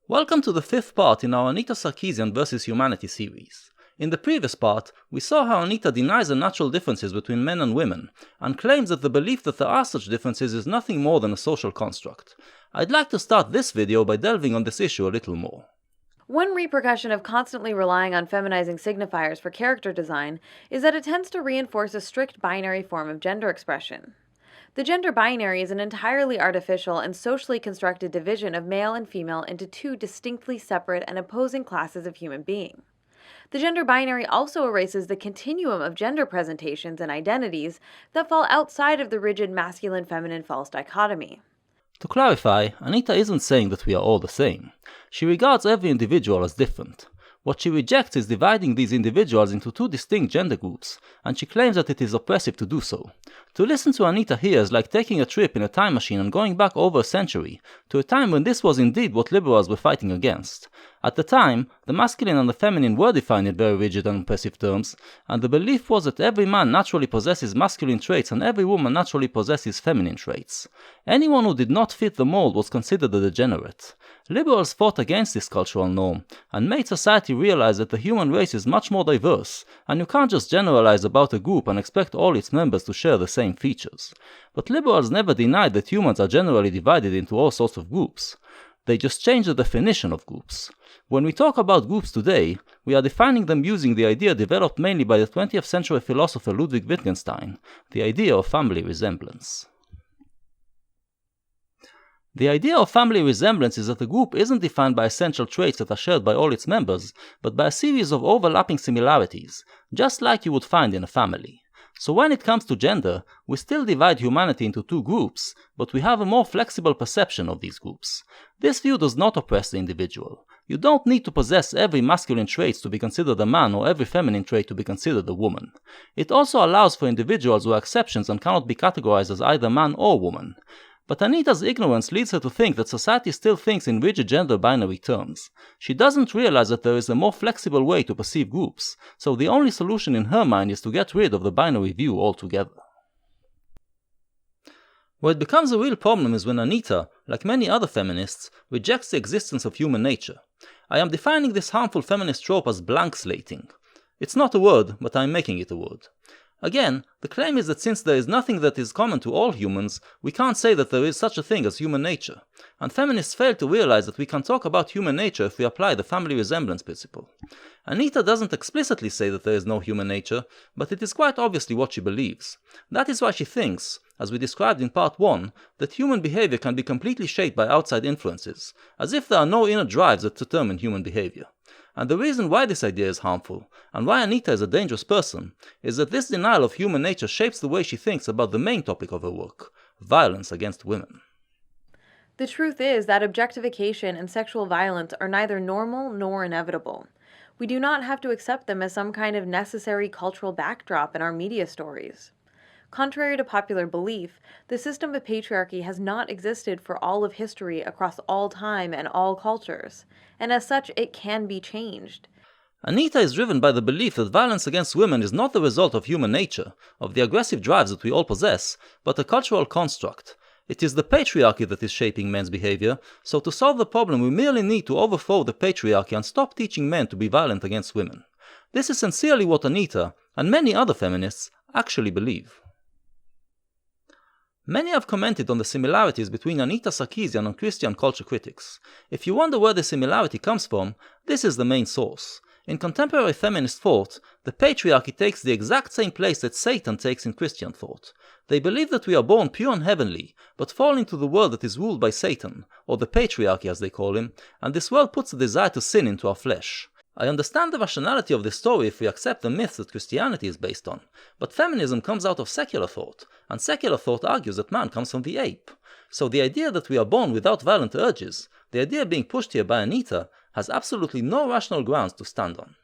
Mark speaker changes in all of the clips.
Speaker 1: Welcome to the fifth part in our Anita Sarkeesian vs. Humanity series. In the previous part, we saw how Anita denies the natural differences between men and women, and claims that the belief that there are such differences is nothing more than a social construct. I'd like to start this video by delving on this issue a little more.
Speaker 2: One repercussion of constantly relying on feminizing signifiers for character design is that it tends to reinforce a strict binary form of gender expression. The gender binary is an entirely artificial and socially constructed division of male and female into two distinctly separate and opposing classes of human being. The gender binary also erases the continuum of gender presentations and identities that fall outside of the rigid masculine-feminine false dichotomy.
Speaker 1: To clarify, Anita isn't saying that we are all the same. She regards every individual as different. What she rejects is dividing these individuals into two distinct gender groups, and she claims that it is oppressive to do so. To listen to Anita here is like taking a trip in a time machine and going back over a century, to a time when this was indeed what liberals were fighting against. At the time, the masculine and the feminine were defined in very rigid and oppressive terms, and the belief was that every man naturally possesses masculine traits and every woman naturally possesses feminine traits. Anyone who did not fit the mold was considered a degenerate. Liberals fought against this cultural norm, and made society realize that the human race is much more diverse, and you can't just generalize about a group and expect all its members to share the same features. But liberals never denied that humans are generally divided into all sorts of groups. They just changed the definition of groups. When we talk about groups today, we are defining them using the idea developed mainly by the 20th century philosopher Ludwig Wittgenstein, the idea of family resemblance. The idea of family resemblance is that a group isn't defined by essential traits that are shared by all its members, but by a series of overlapping similarities, just like you would find in a family. So when it comes to gender, we still divide humanity into two groups, but we have a more flexible perception of these groups. This view does not oppress the individual. You don't need to possess every masculine trait to be considered a man or every feminine trait to be considered a woman. It also allows for individuals who are exceptions and cannot be categorized as either man or woman. But Anita's ignorance leads her to think that society still thinks in rigid gender binary terms. She doesn't realize that there is a more flexible way to perceive groups, so the only solution in her mind is to get rid of the binary view altogether. Where it becomes a real problem is when Anita, like many other feminists, rejects the existence of human nature. I am defining this harmful feminist trope as blank-slating. It's not a word, but I am making it a word. Again, the claim is that since there is nothing that is common to all humans, we can't say that there is such a thing as human nature. And feminists fail to realize that we can talk about human nature if we apply the family resemblance principle. Anita doesn't explicitly say that there is no human nature, but it is quite obviously what she believes. That is why she thinks, as we described in part 1, that human behavior can be completely shaped by outside influences, as if there are no inner drives that determine human behavior. And the reason why this idea is harmful, and why Anita is a dangerous person, is that this denial of human nature shapes the way she thinks about the main topic of her work, violence against women.
Speaker 2: The truth is that objectification and sexual violence are neither normal nor inevitable. We do not have to accept them as some kind of necessary cultural backdrop in our media stories. Contrary to popular belief, the system of patriarchy has not existed for all of history across all time and all cultures, and as such it can be changed.
Speaker 1: Anita is driven by the belief that violence against women is not the result of human nature, of the aggressive drives that we all possess, but a cultural construct. It is the patriarchy that is shaping men's behavior, so to solve the problem we merely need to overthrow the patriarchy and stop teaching men to be violent against women. This is sincerely what Anita, and many other feminists, actually believe. Many have commented on the similarities between Anita Sarkeesian and Christian culture critics. If you wonder where the similarity comes from, this is the main source. In contemporary feminist thought, the patriarchy takes the exact same place that Satan takes in Christian thought. They believe that we are born pure and heavenly, but fall into the world that is ruled by Satan, or the patriarchy as they call him, and this world puts the desire to sin into our flesh. I understand the rationality of this story if we accept the myths that Christianity is based on, but feminism comes out of secular thought, and secular thought argues that man comes from the ape. So the idea that we are born without violent urges, the idea being pushed here by Anita, has absolutely no rational grounds to stand on.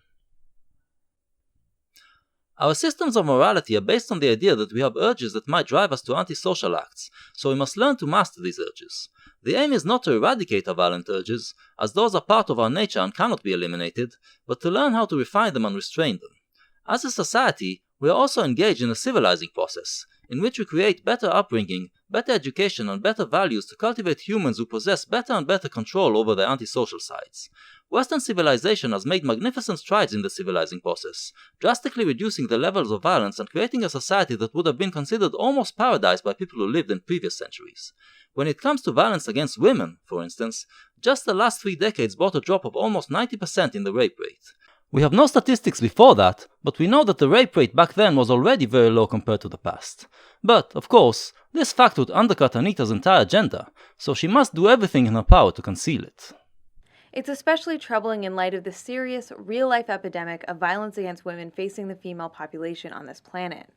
Speaker 1: Our systems of morality are based on the idea that we have urges that might drive us to antisocial acts, so we must learn to master these urges. The aim is not to eradicate our violent urges, as those are part of our nature and cannot be eliminated, but to learn how to refine them and restrain them. As a society, we are also engaged in a civilizing process, in which we create better upbringing, better education and better values to cultivate humans who possess better and better control over their antisocial sides. Western civilization has made magnificent strides in the civilizing process, drastically reducing the levels of violence and creating a society that would have been considered almost paradise by people who lived in previous centuries. When it comes to violence against women, for instance, just the last 3 decades brought a drop of almost 90% in the rape rate. We have no statistics before that, but we know that the rape rate back then was already very low compared to the past. But, of course, this fact would undercut Anita's entire agenda, so she must do everything in her power to conceal it.
Speaker 2: It's especially troubling in light of the serious, real-life epidemic of violence against women facing the female population on this planet.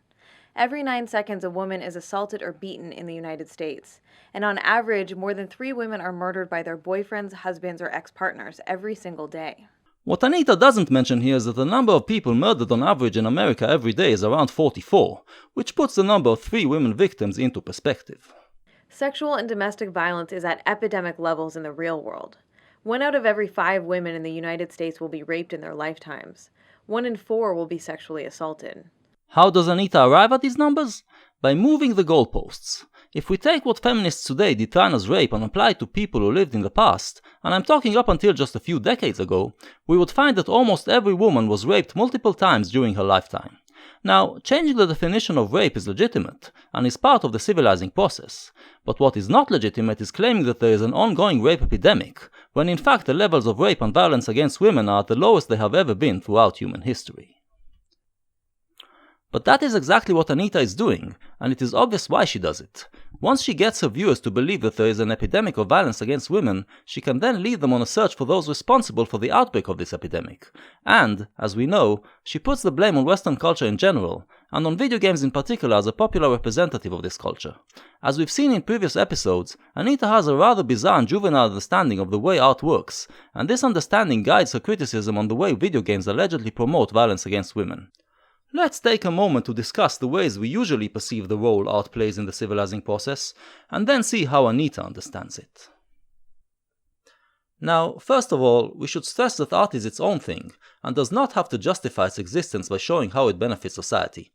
Speaker 2: Every 9 seconds a woman is assaulted or beaten in the United States, and on average, more than 3 women are murdered by their boyfriends, husbands, or ex-partners every single day.
Speaker 1: What Anita doesn't mention here is that the number of people murdered on average in America every day is around 44, which puts the number of 3 women victims into perspective.
Speaker 2: Sexual and domestic violence is at epidemic levels in the real world. 1 out of every 5 women in the United States will be raped in their lifetimes. 1 in 4 will be sexually assaulted.
Speaker 1: How does Anita arrive at these numbers? By moving the goalposts. If we take what feminists today define as rape and apply it to people who lived in the past, and I'm talking up until just a few decades ago, we would find that almost every woman was raped multiple times during her lifetime. Now, changing the definition of rape is legitimate, and is part of the civilizing process, but what is not legitimate is claiming that there is an ongoing rape epidemic, when in fact the levels of rape and violence against women are at the lowest they have ever been throughout human history. But that is exactly what Anita is doing, and it is obvious why she does it. Once she gets her viewers to believe that there is an epidemic of violence against women, she can then lead them on a search for those responsible for the outbreak of this epidemic. And, as we know, she puts the blame on Western culture in general, and on video games in particular as a popular representative of this culture. As we've seen in previous episodes, Anita has a rather bizarre and juvenile understanding of the way art works, and this understanding guides her criticism on the way video games allegedly promote violence against women. Let's take a moment to discuss the ways we usually perceive the role art plays in the civilizing process, and then see how Anita understands it. Now, first of all, we should stress that art is its own thing, and does not have to justify its existence by showing how it benefits society.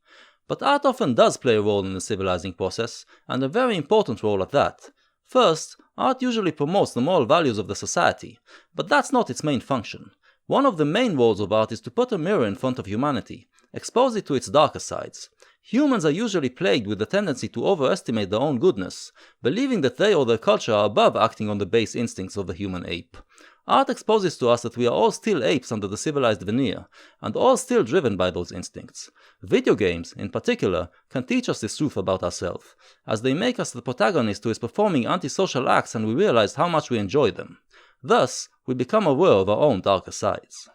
Speaker 1: But art often does play a role in the civilizing process, and a very important role at that. First, art usually promotes the moral values of the society, but that's not its main function. One of the main roles of art is to put a mirror in front of humanity, expose it to its darker sides. Humans are usually plagued with the tendency to overestimate their own goodness, believing that they or their culture are above acting on the base instincts of the human ape. Art exposes to us that we are all still apes under the civilized veneer, and all still driven by those instincts. Video games, in particular, can teach us this truth about ourselves, as they make us the protagonist who is performing antisocial acts and we realize how much we enjoy them. Thus, we become aware of our own darker sides.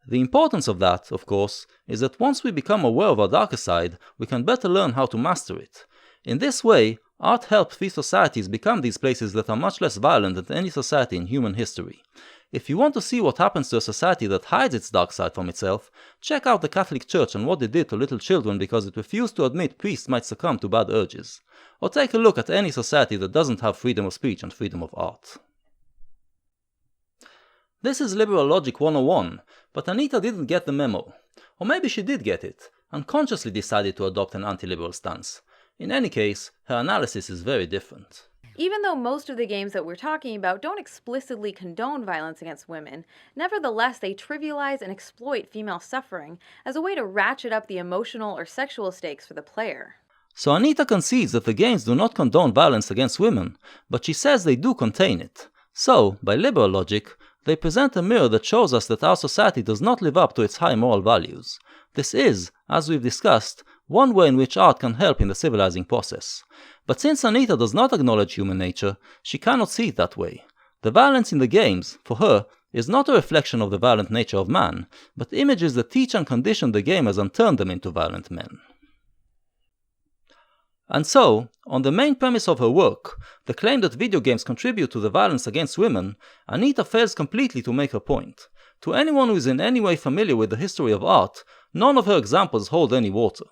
Speaker 1: The importance of that, of course, is that once we become aware of our darker side, we can better learn how to master it. In this way, art helps these societies become these places that are much less violent than any society in human history. If you want to see what happens to a society that hides its dark side from itself, check out the Catholic Church and what it did to little children because it refused to admit priests might succumb to bad urges. Or take a look at any society that doesn't have freedom of speech and freedom of art. This is Liberal Logic 101, but Anita didn't get the memo. Or maybe she did get it, and consciously decided to adopt an anti-liberal stance. In any case, her analysis is very different.
Speaker 2: Even though most of the games that we're talking about don't explicitly condone violence against women, nevertheless they trivialize and exploit female suffering as a way to ratchet up the emotional or sexual stakes for the player.
Speaker 1: So Anita concedes that the games do not condone violence against women, but she says they do contain it. So, by liberal logic, they present a mirror that shows us that our society does not live up to its high moral values. This is, as we've discussed, one way in which art can help in the civilizing process. But since Anita does not acknowledge human nature, she cannot see it that way. The violence in the games, for her, is not a reflection of the violent nature of man, but images that teach and condition the gamers and turn them into violent men. And so, on the main premise of her work, the claim that video games contribute to the violence against women, Anita fails completely to make her point. To anyone who is in any way familiar with the history of art, none of her examples hold any water.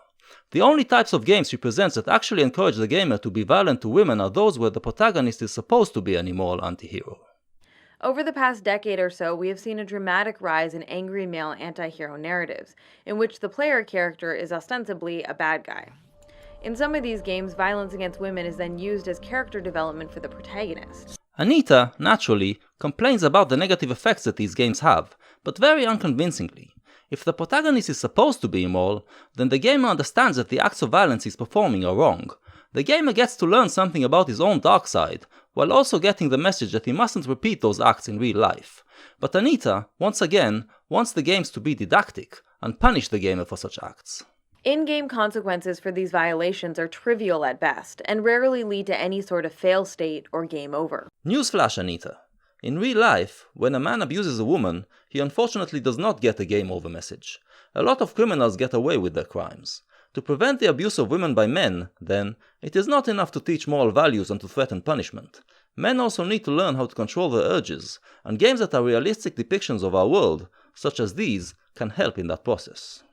Speaker 1: The only types of games she presents that actually encourage the gamer to be violent to women are those where the protagonist is supposed to be an immoral anti-hero.
Speaker 2: Over the past decade or so, we have seen a dramatic rise in angry male anti-hero narratives, in which the player character is ostensibly a bad guy. In some of these games, violence against women is then used as character development for the protagonist.
Speaker 1: Anita, naturally, complains about the negative effects that these games have, but very unconvincingly. If the protagonist is supposed to be immoral, then the gamer understands that the acts of violence he's performing are wrong. The gamer gets to learn something about his own dark side, while also getting the message that he mustn't repeat those acts in real life. But Anita, once again, wants the games to be didactic, and punish the gamer for such acts.
Speaker 2: In-game consequences for these violations are trivial at best, and rarely lead to any sort of fail state or game over.
Speaker 1: Newsflash, Anita. In real life, when a man abuses a woman, he unfortunately does not get a game over message. A lot of criminals get away with their crimes. To prevent the abuse of women by men, then, it is not enough to teach moral values and to threaten punishment. Men also need to learn how to control their urges, and games that are realistic depictions of our world, such as these, can help in that process.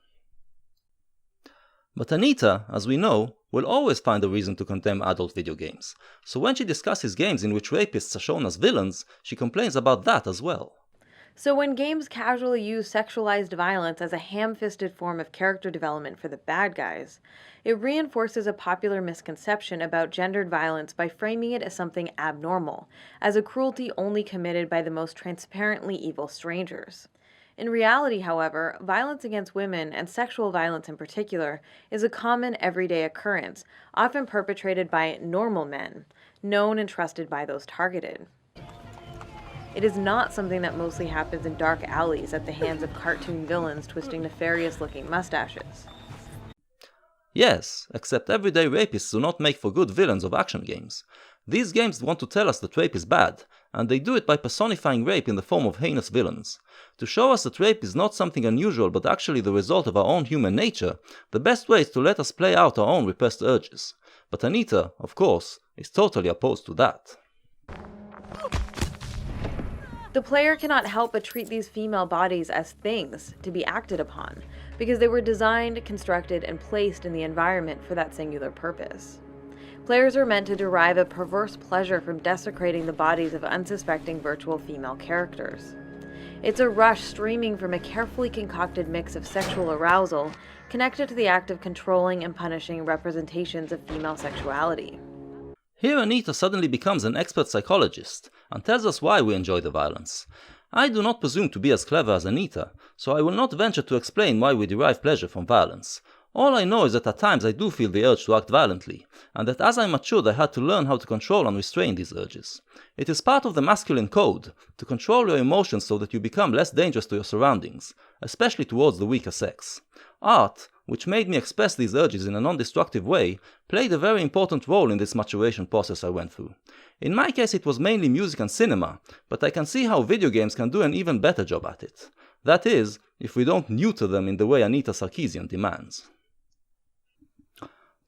Speaker 1: But Anita, as we know, will always find a reason to condemn adult video games, so when she discusses games in which rapists are shown as villains, she complains about that as well.
Speaker 2: So when games casually use sexualized violence as a ham-fisted form of character development for the bad guys, it reinforces a popular misconception about gendered violence by framing it as something abnormal, as a cruelty only committed by the most transparently evil strangers. In reality, however, violence against women, and sexual violence in particular, is a common everyday occurrence, often perpetrated by normal men, known and trusted by those targeted. It is not something that mostly happens in dark alleys at the hands of cartoon villains twisting nefarious-looking mustaches.
Speaker 1: Yes, except everyday rapists do not make for good villains of action games. These games want to tell us that rape is bad, and they do it by personifying rape in the form of heinous villains. To show us that rape is not something unusual but actually the result of our own human nature, the best way is to let us play out our own repressed urges. But Anita, of course, is totally opposed to that.
Speaker 2: The player cannot help but treat these female bodies as things to be acted upon, because they were designed, constructed, and placed in the environment for that singular purpose. Players are meant to derive a perverse pleasure from desecrating the bodies of unsuspecting virtual female characters. It's a rush streaming from a carefully concocted mix of sexual arousal connected to the act of controlling and punishing representations of female sexuality.
Speaker 1: Here Anita suddenly becomes an expert psychologist, and tells us why we enjoy the violence. I do not presume to be as clever as Anita, so I will not venture to explain why we derive pleasure from violence. All I know is that at times I do feel the urge to act violently, and that as I matured I had to learn how to control and restrain these urges. It is part of the masculine code, to control your emotions so that you become less dangerous to your surroundings, especially towards the weaker sex. Art, which made me express these urges in a non-destructive way, played a very important role in this maturation process I went through. In my case it was mainly music and cinema, but I can see how video games can do an even better job at it. That is, if we don't neuter them in the way Anita Sarkeesian demands.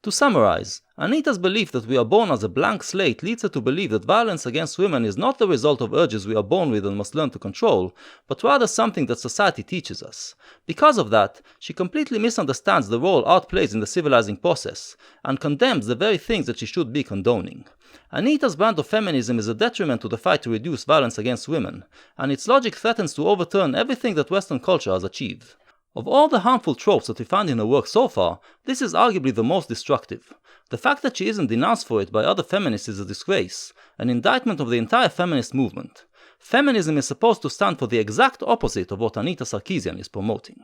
Speaker 1: To summarize, Anita's belief that we are born as a blank slate leads her to believe that violence against women is not the result of urges we are born with and must learn to control, but rather something that society teaches us. Because of that, she completely misunderstands the role art plays in the civilizing process, and condemns the very things that she should be condoning. Anita's brand of feminism is a detriment to the fight to reduce violence against women, and its logic threatens to overturn everything that Western culture has achieved. Of all the harmful tropes that we found in her work so far, this is arguably the most destructive. The fact that she isn't denounced for it by other feminists is a disgrace, an indictment of the entire feminist movement. Feminism is supposed to stand for the exact opposite of what Anita Sarkeesian is promoting.